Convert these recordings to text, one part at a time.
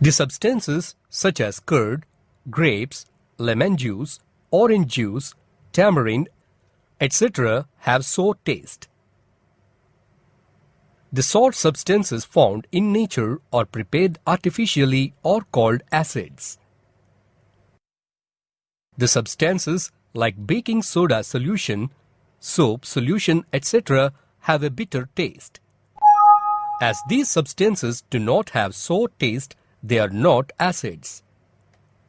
The substances such as curd, grapes, lemon juice, orange juice, tamarind, etc. have sour taste. The sour substances found in nature are prepared artificially or called acids. The substances like baking soda solution, soap solution, etc. have a bitter taste. As these substances do not have sour taste, they are not acids.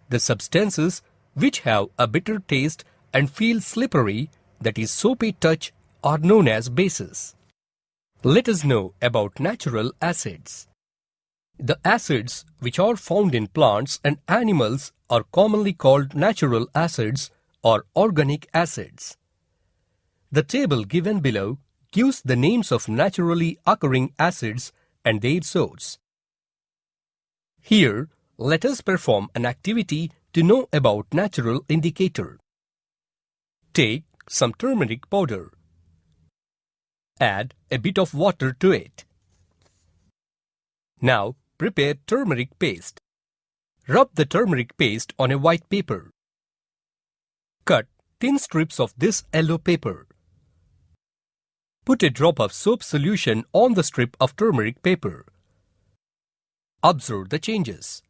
The substances which have a bitter taste and feel slippery, that is soapy touch, are known as bases. Let us know about natural acids. The acids which are found in plants and animals are commonly called natural acids or organic acids. The table given below gives the names of naturally occurring acids and their sorts. Here, let us perform an activity to know about natural indicator. Take some turmeric powder. Add a bit of water to it. Now, prepare turmeric paste. Rub the turmeric paste on a white paper. Cut thin strips of this yellow paper. Put a drop of soap solution on the strip of turmeric paper. Observe the changes.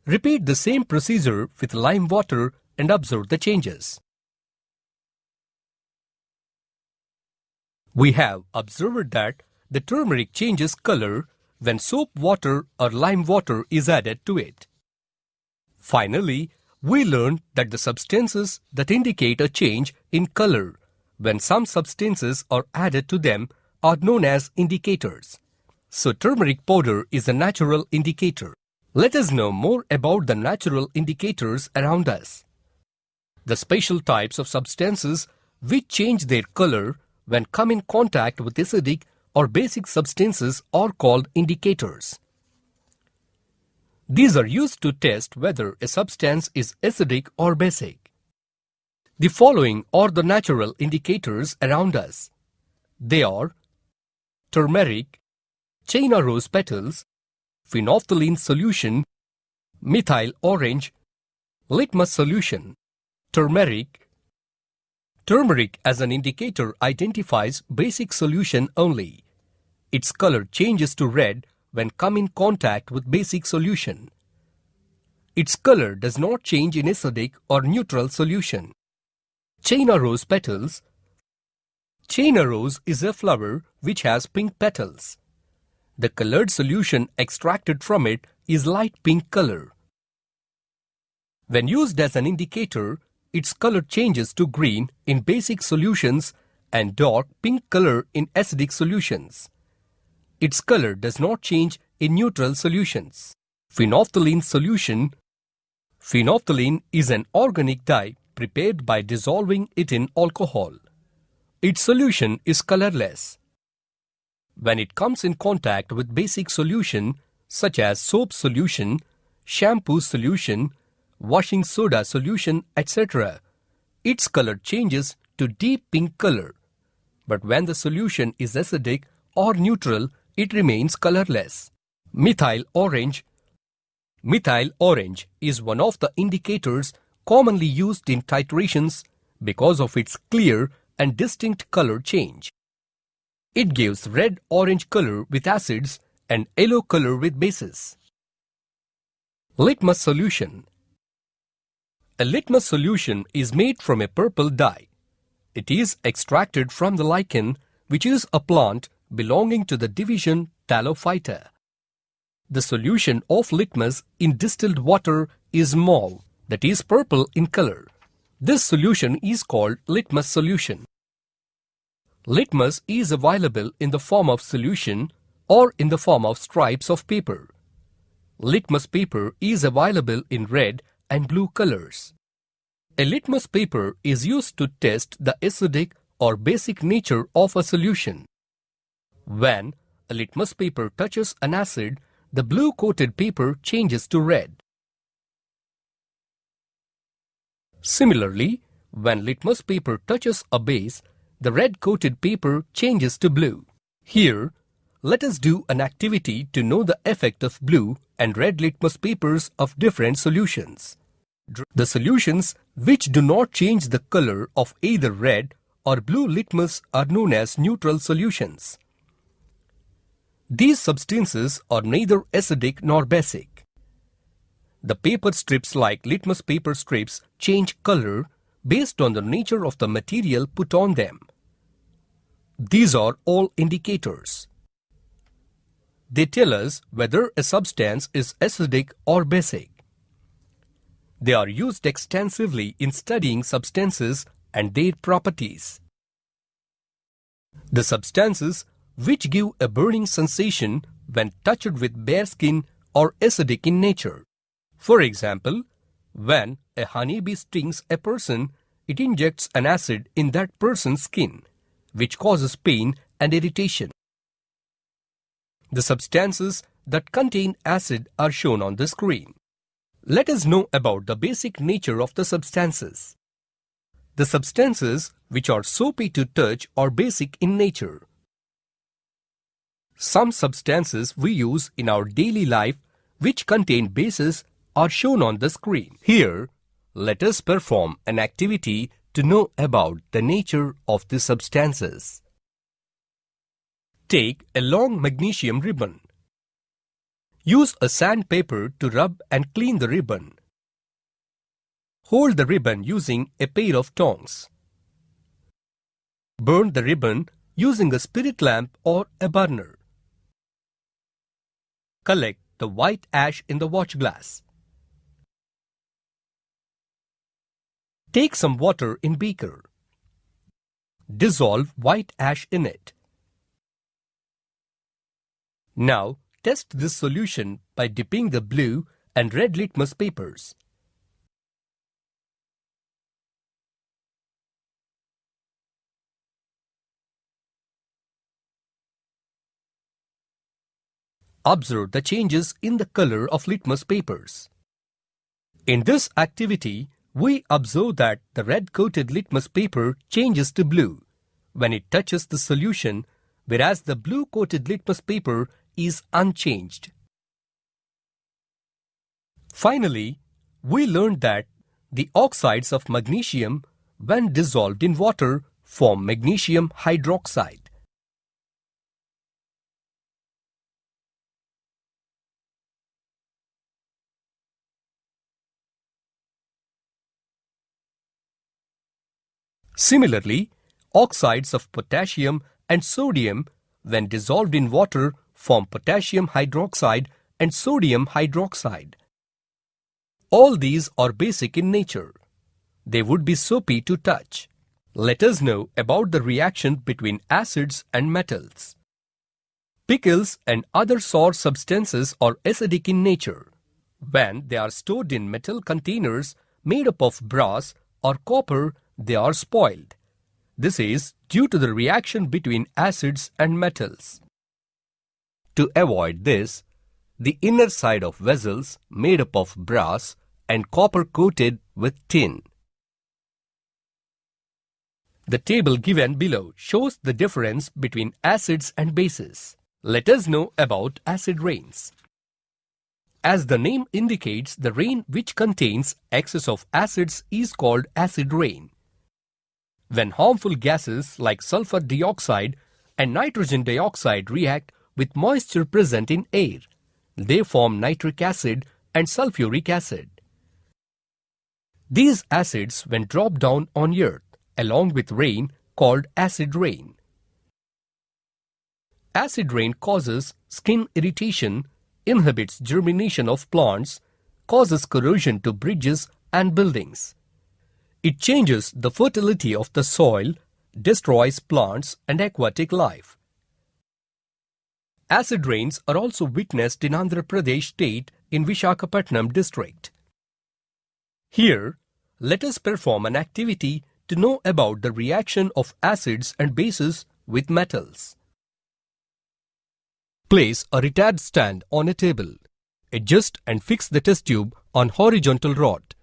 Repeat the same procedure with lime water and observe the changes. We have observed that the turmeric changes color when soap water or lime water is added to it. Finally, we learned that the substances that indicate a change in color when some substances are added to them are known as indicators. So turmeric powder is a natural indicator. Let us know more about the natural indicators around us. The special types of substances which change their color when come in contact with acidic or basic substances are called indicators. These are used to test whether a substance is acidic or basic. The following are the natural indicators around us. They are turmeric, China rose petals, phenolphthalein solution, methyl orange, litmus solution. Turmeric. Turmeric as an indicator identifies basic solution only. Its color changes to red when come in contact with basic solution. Its color does not change in acidic or neutral solution. China rose petals. China rose is a flower which has pink petals. The colored solution extracted from it is light pink color. When used as an indicator, its color changes to green in basic solutions and dark pink color in acidic solutions. Its color does not change in neutral solutions. Phenolphthalein solution. Phenolphthalein is an organic dye prepared by dissolving it in alcohol. Its solution is colorless. When it comes in contact with basic solution such as soap solution, shampoo solution, washing soda solution, etc., its color changes to deep pink color. But when the solution is acidic or neutral, it remains colorless. Methyl orange. Methyl orange is one of the indicators commonly used in titrations because of its clear and distinct color change. It gives red-orange color with acids and yellow color with bases. Litmus solution. A litmus solution is made from a purple dye. It is extracted from the lichen, which is a plant belonging to the division Thallophyta. The solution of litmus in distilled water is mauve, that is purple in color. This solution is called litmus solution. Litmus is available in the form of solution or in the form of stripes of paper. Litmus paper is available in red and blue colors. A litmus paper is used to test the acidic or basic nature of a solution. When a litmus paper touches an acid, the blue-coated paper changes to red. Similarly, when litmus paper touches a base, the red-coated paper changes to blue. Here, let us do an activity to know the effect of blue and red litmus papers of different solutions. The solutions which do not change the color of either red or blue litmus are known as neutral solutions. These substances are neither acidic nor basic. The paper strips like litmus paper strips change color based on the nature of the material put on them. These are all indicators. They tell us whether a substance is acidic or basic. They are used extensively in studying substances and their properties. The substances which give a burning sensation when touched with bare skin are acidic in nature. For example, when a honeybee stings a person, it injects an acid in that person's skin, which causes pain and irritation. The substances that contain acid are shown on the screen. Let us know about the basic nature of the substances. The substances which are soapy to touch are basic in nature. Some substances we use in our daily life which contain bases are shown on the screen. Here, let us perform an activity to know about the nature of the substances. Take a long magnesium ribbon. Use a sandpaper to rub and clean the ribbon. Hold the ribbon using a pair of tongs. Burn the ribbon using a spirit lamp or a burner. Collect the white ash in the watch glass. Take some water in beaker. Dissolve white ash in it. Now, test this solution by dipping the blue and red litmus papers. Observe the changes in the color of litmus papers. In this activity, we observe that the red-coated litmus paper changes to blue when it touches the solution, whereas the blue-coated litmus paper is unchanged. Finally, we learned that the oxides of magnesium, when dissolved in water, form magnesium hydroxide. Similarly, oxides of potassium and sodium, when dissolved in water, form potassium hydroxide and sodium hydroxide. All these are basic in nature. They would be soapy to touch. Let us know about the reaction between acids and metals. Pickles and other sour substances are acidic in nature. When they are stored in metal containers made up of brass or copper, they are spoiled. This is due to the reaction between acids and metals. To avoid this, the inner side of vessels made up of brass and copper coated with tin. The table given below shows the difference between acids and bases. Let us know about acid rains. As the name indicates, the rain which contains excess of acids is called acid rain. When harmful gases like sulfur dioxide and nitrogen dioxide react with moisture present in air, they form nitric acid and sulfuric acid. These acids, when dropped down on earth along with rain, called acid rain. Acid rain causes skin irritation, inhibits germination of plants, causes corrosion to bridges and buildings. It changes the fertility of the soil, destroys plants and aquatic life. Acid rains are also witnessed in Andhra Pradesh state in Visakhapatnam district. Here, let us perform an activity to know about the reaction of acids and bases with metals. Place a retard stand on a table. Adjust and fix the test tube on horizontal rod.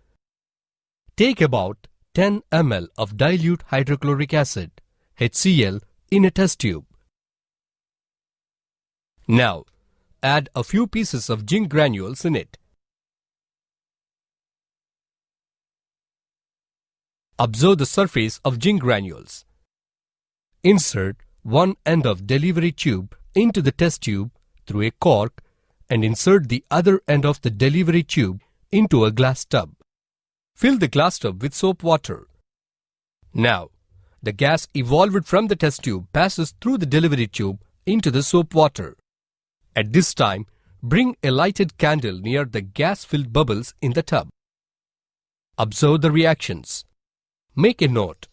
Take about 10 ml of dilute hydrochloric acid, HCl, in a test tube. Now, add a few pieces of zinc granules in it. Observe the surface of zinc granules. Insert one end of delivery tube into the test tube through a cork and insert the other end of the delivery tube into a glass tub. Fill the glass tub with soap water. Now, the gas evolved from the test tube passes through the delivery tube into the soap water. At this time, bring a lighted candle near the gas-filled bubbles in the tub. Observe the reactions. Make a note.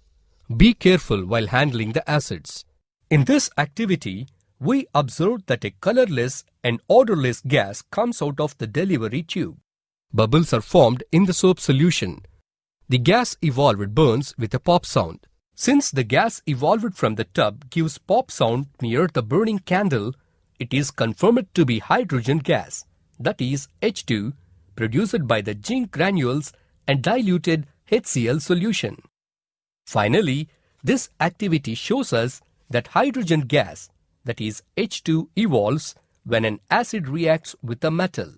Be careful while handling the acids. In this activity, we observed that a colorless and odorless gas comes out of the delivery tube. Bubbles are formed in the soap solution. The gas evolved burns with a pop sound. Since the gas evolved from the tub gives pop sound near the burning candle, it is confirmed to be hydrogen gas, that is H2, produced by the zinc granules and diluted HCl solution. Finally, this activity shows us that hydrogen gas, that is H2, evolves when an acid reacts with a metal.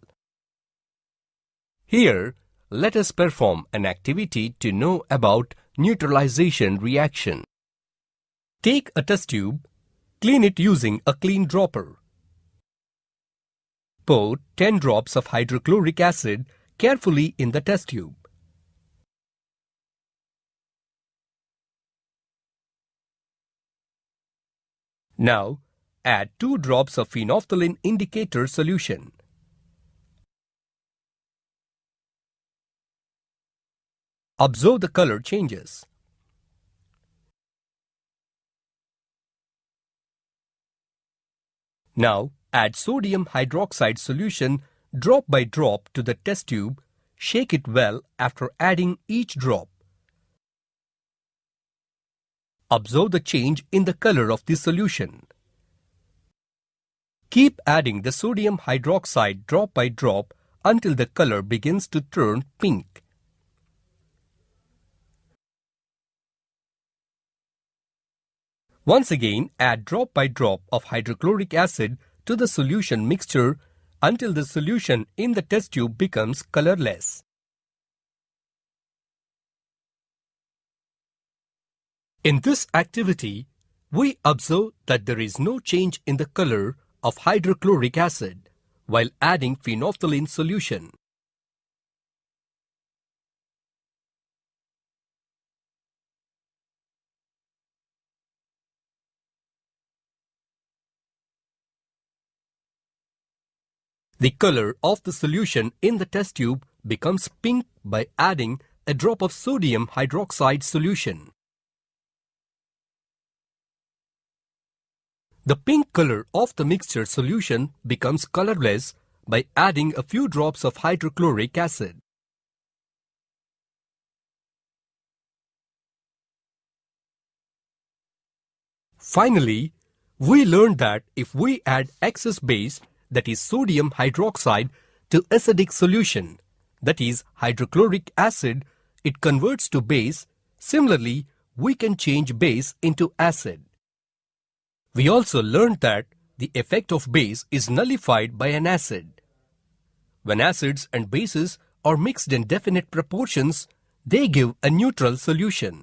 Here, let us perform an activity to know about neutralization reaction. Take a test tube, clean it using a clean dropper. Pour 10 drops of hydrochloric acid carefully in the test tube. Now, add 2 drops of phenolphthalein indicator solution. Observe the color changes. Now, add sodium hydroxide solution drop by drop to the test tube. Shake it well after adding each drop. Observe the change in the color of the solution. Keep adding the sodium hydroxide drop by drop until the color begins to turn pink. Once again, add drop by drop of hydrochloric acid to the solution mixture until the solution in the test tube becomes colorless. In this activity, we observe that there is no change in the color of hydrochloric acid while adding phenolphthalein solution. The color of the solution in the test tube becomes pink by adding a drop of sodium hydroxide solution. The pink color of the mixture solution becomes colorless by adding a few drops of hydrochloric acid. Finally, we learned that if we add excess base, that is sodium hydroxide, to acidic solution, that is hydrochloric acid, it converts to base. Similarly, we can change base into acid. We also learned that the effect of base is nullified by an acid. When acids and bases are mixed in definite proportions, they give a neutral solution.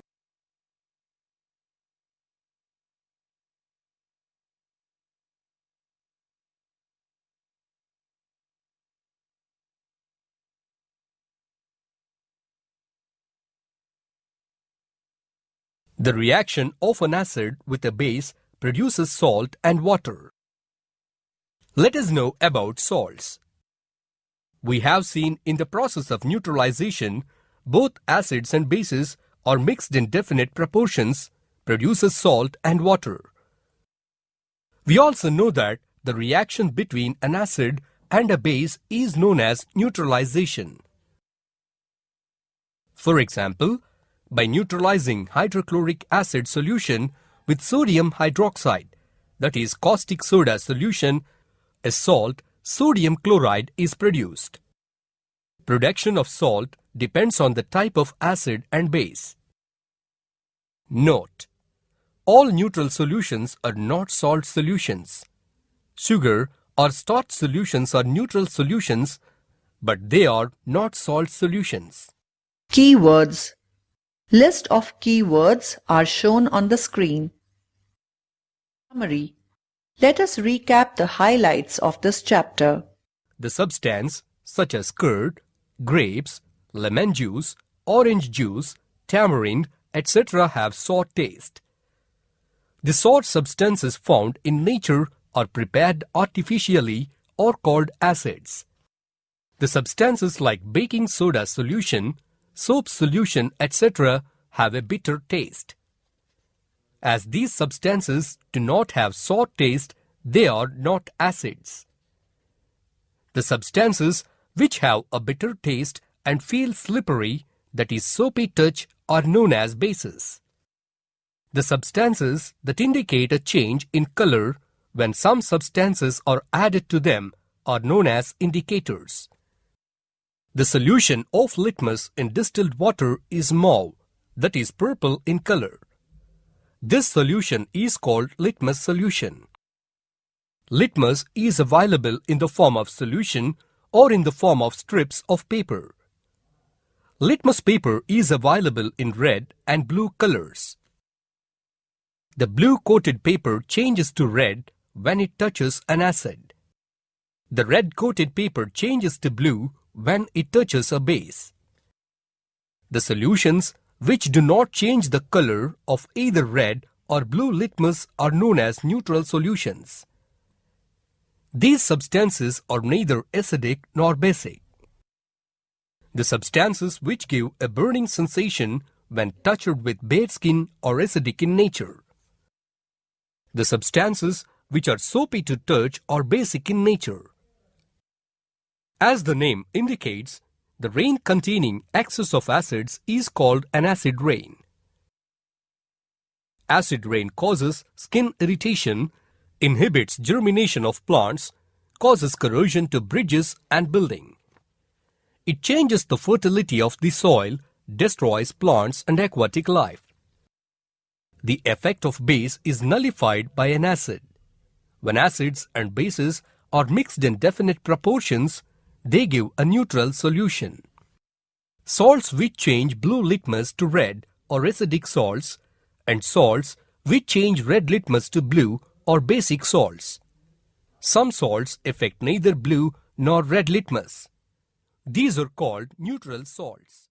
The reaction of an acid with a base produces salt and water. Let us know about salts. We have seen in the process of neutralization, both acids and bases are mixed in definite proportions, produces salt and water. We also know that the reaction between an acid and a base is known as neutralization. For example, by neutralizing hydrochloric acid solution with sodium hydroxide, that is caustic soda solution, a salt, sodium chloride, is produced. Production of salt depends on the type of acid and base. Note: all neutral solutions are not salt solutions. Sugar or starch solutions are neutral solutions, but they are not salt solutions. Keywords. List of keywords are shown on the screen. Summary. Let us recap the highlights of this chapter. The substance, such as curd, grapes, lemon juice, orange juice, tamarind, etc. have sour taste. The sour substances found in nature are prepared artificially or called acids. The substances like baking soda solution, soap solution, etc. have a bitter taste. As these substances do not have sour taste, they are not acids. The substances which have a bitter taste and feel slippery, that is soapy touch, are known as bases. The substances that indicate a change in color when some substances are added to them are known as indicators. The solution of litmus in distilled water is mauve, that is purple in color. This solution is called litmus solution. Litmus is available in the form of solution or in the form of strips of paper. Litmus paper is available in red and blue colors. The blue coated paper changes to red when it touches an acid. The red coated paper changes to blue when it touches a base. The solutions which do not change the color of either red or blue litmus are known as neutral solutions. These substances are neither acidic nor basic. The substances which give a burning sensation when touched with bare skin are acidic in nature. The substances which are soapy to touch are basic in nature. As the name indicates, the rain containing excess of acids is called an acid rain. Acid rain causes skin irritation, inhibits germination of plants, causes corrosion to bridges and building. It changes the fertility of the soil, destroys plants and aquatic life. The effect of base is nullified by an acid. When acids and bases are mixed in definite proportions, they give a neutral solution. Salts which change blue litmus to red are acidic salts, and salts which change red litmus to blue are basic salts. Some salts affect neither blue nor red litmus. These are called neutral salts.